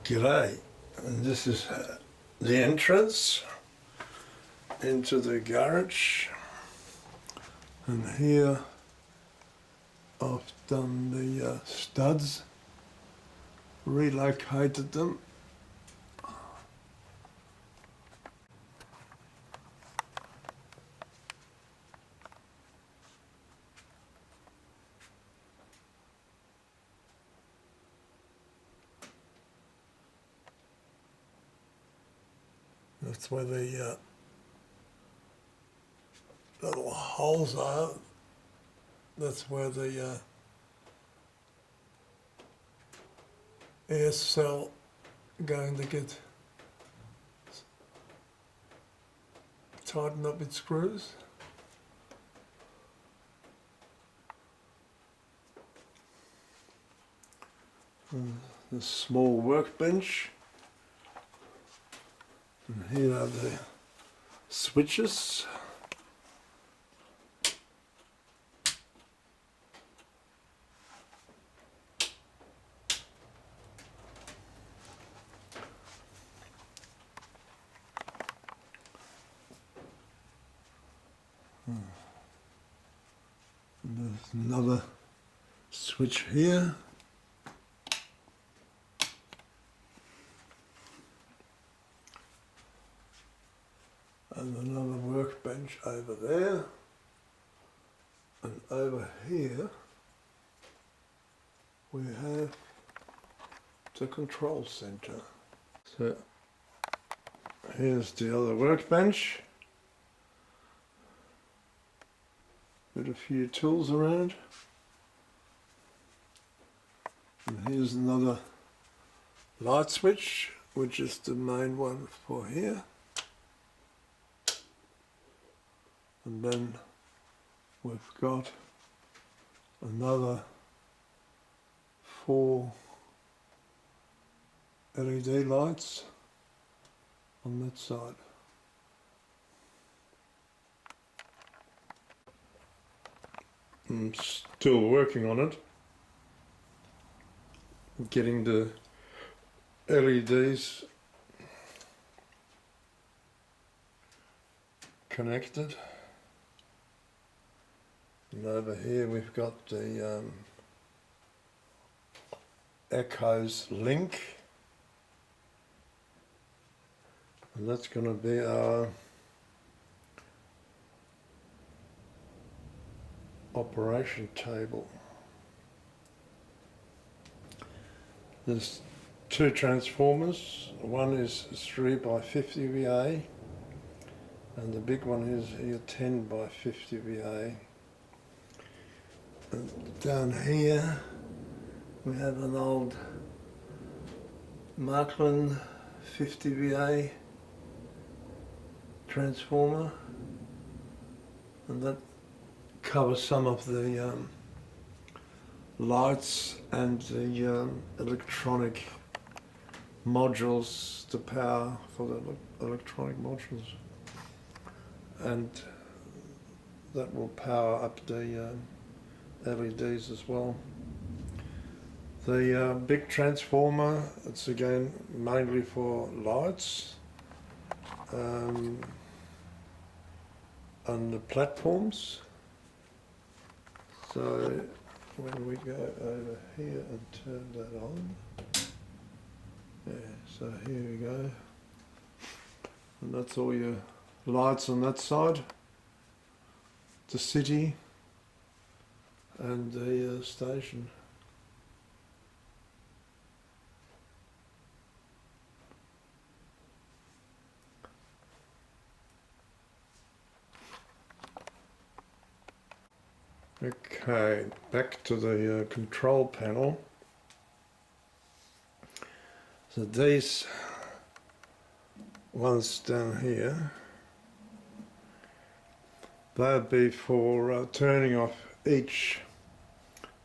G'day, and this is the entrance into the garage, and here I've done the studs, relocated them. That's where the little holes are. That's where the air cell going to get tightened up with screws. The small workbench. And here are the switches. And there's another switch here. And another workbench over there, and over here we have the control center. So here's the other workbench with a few tools around, and here's another light switch, which is the main one for here. And then we've got another 4 LED lights on that side. I'm still working on it, getting the LEDs connected. And over here we've got the Echoes link, and that's going to be our operation table. There's 2 transformers. One is 3 by 50 VA, and the big one is here 10 by 50 VA. And down here we have an old Märklin 50 VA transformer, and that covers some of the lights and the electronic modules, the power for the electronic modules, and that will power up the LEDs as well. The big transformer, it's again mainly for lights on the platforms. So when we go over here and turn that on, yeah, so here we go, and that's all your lights on that side, the city and the station. Okay, back to the control panel. So these ones down here, they'll be for turning off each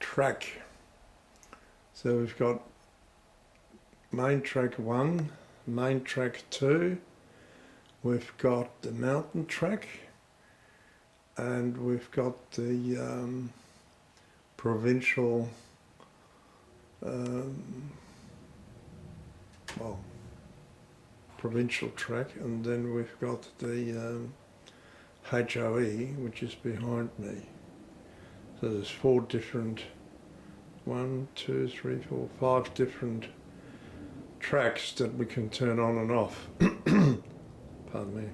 track. So we've got main track 1, main track 2, we've got the mountain track, and we've got the provincial provincial track, and then we've got the HOE, which is behind me. So there's 4 different, 1, 2, 3, 4, 5 different tracks that we can turn on and off. Pardon me.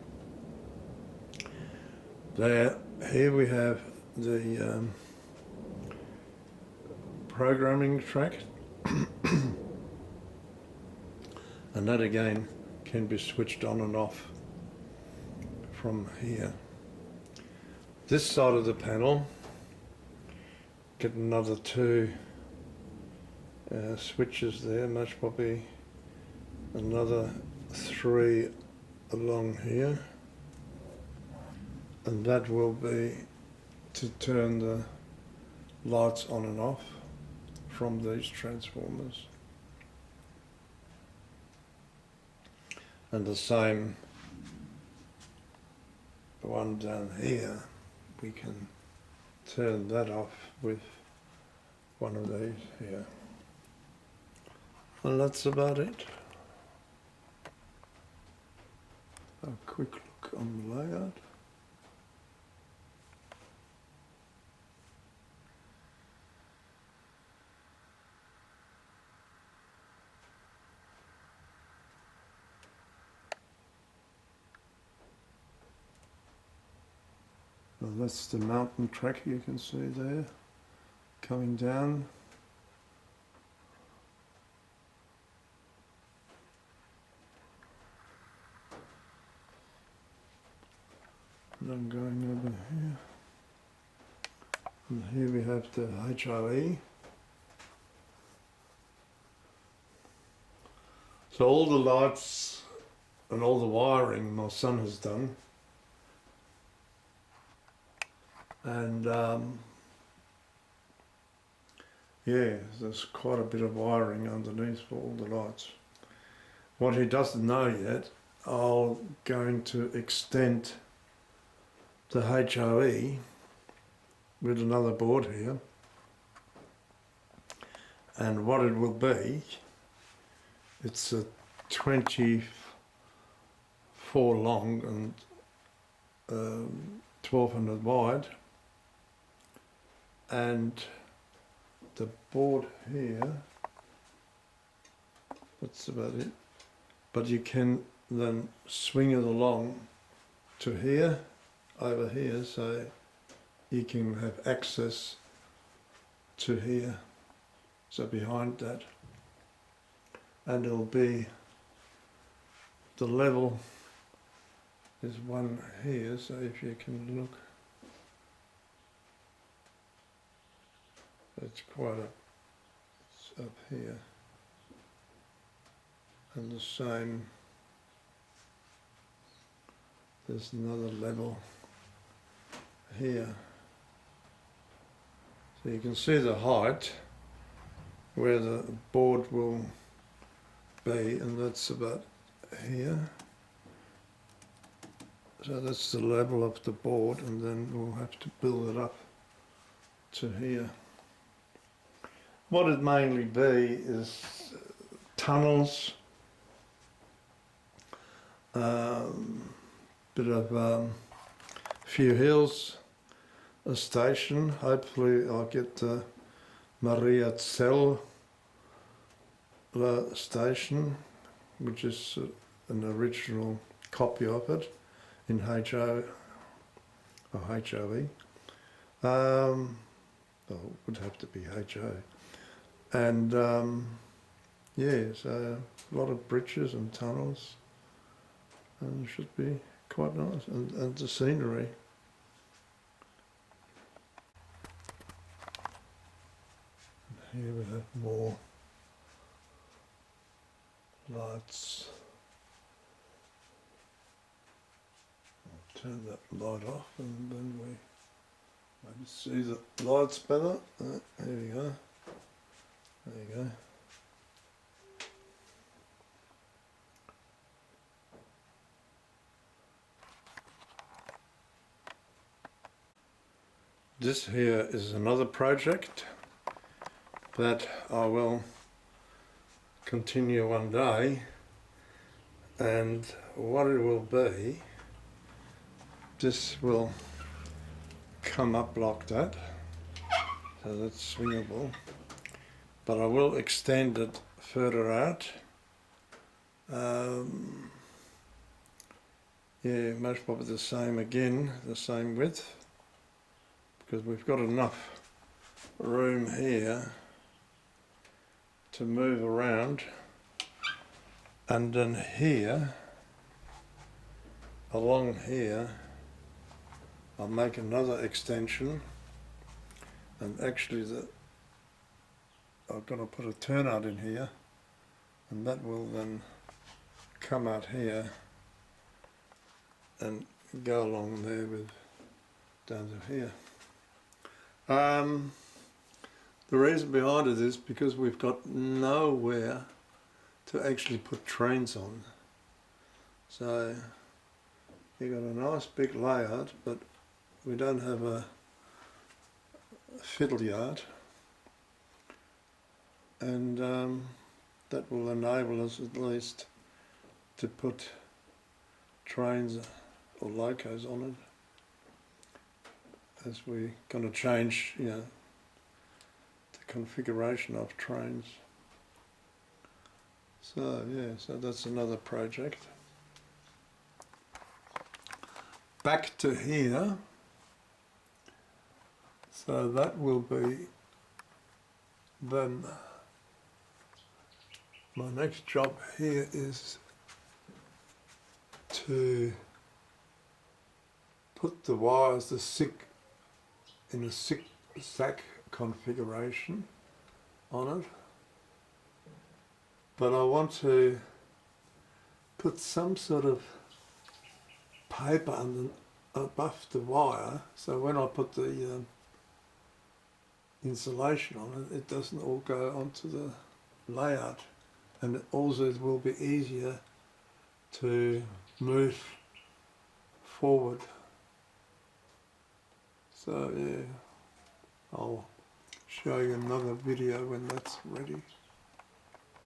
Here we have the programming track, and that again can be switched on and off from here. This side of the panel, get another 2 switches there, most probably another 3 along here, and that will be to turn the lights on and off from these transformers. And the same one down here, we can turn that off with one of these here. And that's about it. A quick look on the layout. Well, that's the mountain track you can see there, coming down. And I'm going over here. And here we have the HOE. So all the lights and all the wiring my son has done. And yeah, there's quite a bit of wiring underneath for all the lights. What he doesn't know yet, I'm going to extend the HOE with another board here, and what it will be, it's a 24 long and 1200 wide, and the board here, that's about it, but you can then swing it along to here, over here, so you can have access to here, so behind that, and it'll be, the level is one here, so if you can look, it's quite a, it's up here, and the same, there's another level here. So you can see the height where the board will be, and that's about here. So that's the level of the board, and then we'll have to build it up to here. What it mainly be is tunnels, bit of few hills, a station. Hopefully I'll get the Maria Zell station, which is an original copy of it in HO or HOE. Well, it would have to be HO. And yeah, so a lot of bridges and tunnels, and it should be quite nice, and the scenery. And here we have more lights. I'll turn that light off, and then we maybe see the lights better. There we go. There you go. This here is another project that I will continue one day, And what it will be, this will come up like that, so that's swingable, but I will extend it further out. Yeah, most probably the same again, the same width, because we've got enough room here to move around. And then here, along here, I'll make another extension, and actually I've got to put a turnout in here, and that will then come out here and go along there with down to here. The reason behind it is because we've got nowhere to actually put trains on. So you've got a nice big layout, but we don't have a fiddle yard, and that will enable us at least to put trains or locos on it, as we're going to change, you know, the configuration of trains. So yeah, so that's another project. Back to here, so that will be then my next job here is to put the wires, in a zigzag configuration on it, but I want to put some sort of paper above the wire, so when I put the insulation on it, it doesn't all go onto the layout, and also it will be easier to move forward. So yeah, I'll show you another video when that's ready.